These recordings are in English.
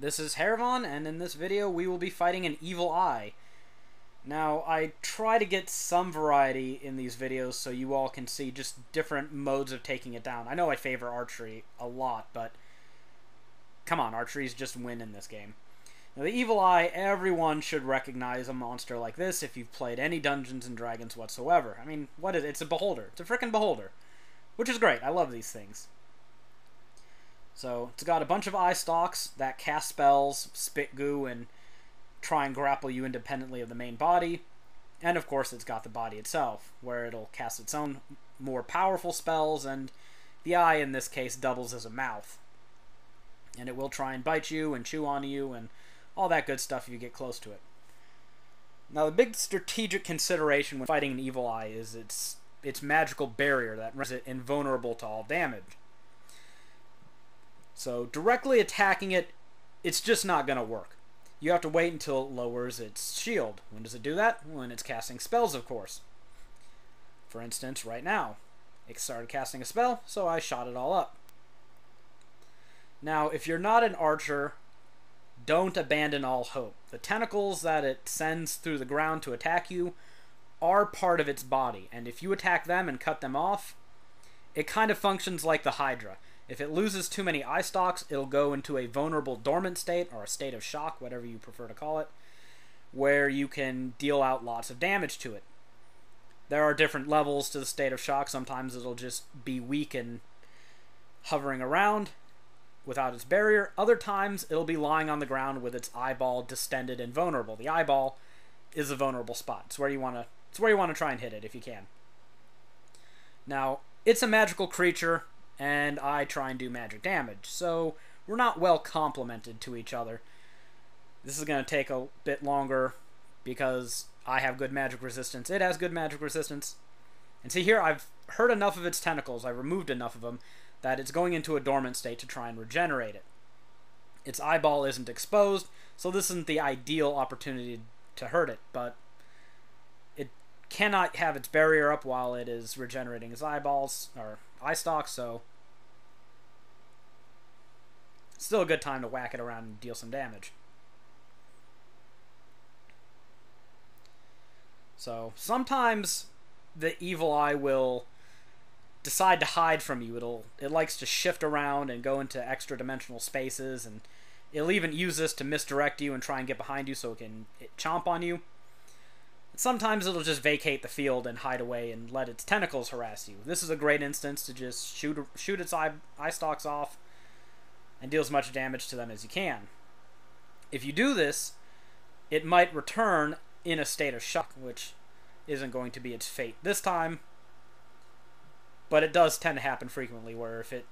This is Haeravon, and in this video we will be fighting an evil eye. Now, I try to get some variety in these videos so you all can see just different modes of taking it down. I know I favor archery a lot, but come on, archery's just win in this game. Now, the evil eye, everyone should recognize a monster like this if you've played any Dungeons & Dragons whatsoever. I mean, what is it? It's a beholder. It's a frickin' beholder. Which is great. I love these things. So, it's got a bunch of eye stalks that cast spells, spit goo, and try and grapple you independently of the main body. And, of course, it's got the body itself, where it'll cast its own more powerful spells, and the eye, in this case, doubles as a mouth. And it will try and bite you and chew on you and all that good stuff if you get close to it. Now, the big strategic consideration when fighting an evil eye is its magical barrier that renders it invulnerable to all damage. So, directly attacking it, it's just not going to work. You have to wait until it lowers its shield. When does it do that? When it's casting spells, of course. For instance, right now. It started casting a spell, so I shot it all up. Now, if you're not an archer, don't abandon all hope. The tentacles that it sends through the ground to attack you are part of its body, and if you attack them and cut them off, it kind of functions like the Hydra. If it loses too many eye stalks, it'll go into a vulnerable dormant state, or a state of shock, whatever you prefer to call it, where you can deal out lots of damage to it. There are different levels to the state of shock. Sometimes it'll just be weak and hovering around without its barrier. Other times, it'll be lying on the ground with its eyeball distended and vulnerable. The eyeball is a vulnerable spot. It's where you want to try and hit it if you can. Now, it's a magical creature, and I try and do magic damage, so we're not well complemented to each other. This is going to take a bit longer because I have good magic resistance. It has good magic resistance. And see here, I've hurt enough of its tentacles, I've removed enough of them, that it's going into a dormant state to try and regenerate it. Its eyeball isn't exposed, so this isn't the ideal opportunity to hurt it, but it cannot have its barrier up while it is regenerating its eyeballs, or eye stalks, so still a good time to whack it around and deal some damage. So, sometimes the evil eye will decide to hide from you. It likes to shift around and go into extra dimensional spaces, and it'll even use this to misdirect you and try and get behind you so it can chomp on you. Sometimes it'll just vacate the field and hide away and let its tentacles harass you. This is a great instance to just shoot its eye stalks off and deal as much damage to them as you can. If you do this, it might return in a state of shock, which isn't going to be its fate this time, but it does tend to happen frequently, where if it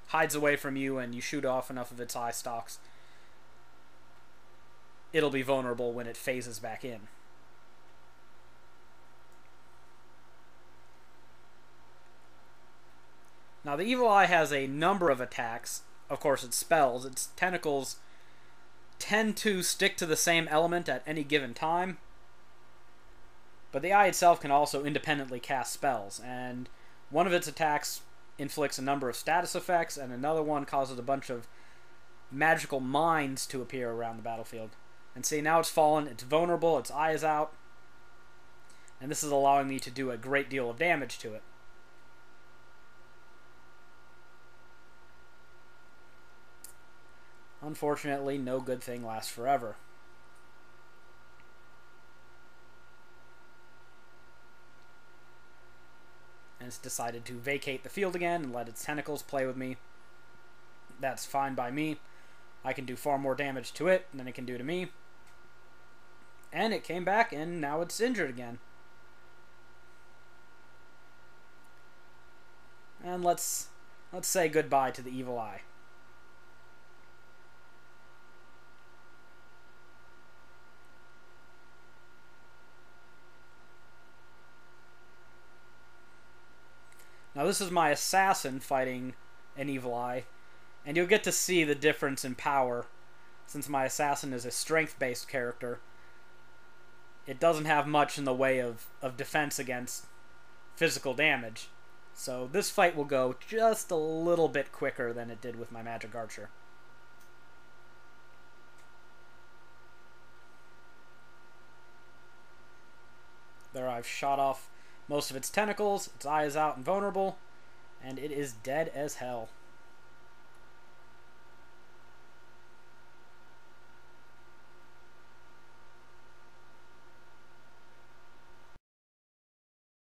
hides away from you and you shoot off enough of its eye stalks, it'll be vulnerable when it phases back in. Now, the evil eye has a number of attacks. Of course, its spells. Its tentacles tend to stick to the same element at any given time, but the eye itself can also independently cast spells, and one of its attacks inflicts a number of status effects, and another one causes a bunch of magical mines to appear around the battlefield. And see, now it's fallen, it's vulnerable, its eye is out, and this is allowing me to do a great deal of damage to it. Unfortunately, no good thing lasts forever. And it's decided to vacate the field again and let its tentacles play with me. That's fine by me. I can do far more damage to it than it can do to me. And it came back, and now it's injured again. And let's say goodbye to the evil eye. Now, this is my assassin fighting an evil eye, and you'll get to see the difference in power. Since my assassin is a strength-based character, it doesn't have much in the way of defense against physical damage. So this fight will go just a little bit quicker than it did with my Magick Archer. There I've shot off most of its tentacles, its eye is out and vulnerable, and it is dead as hell.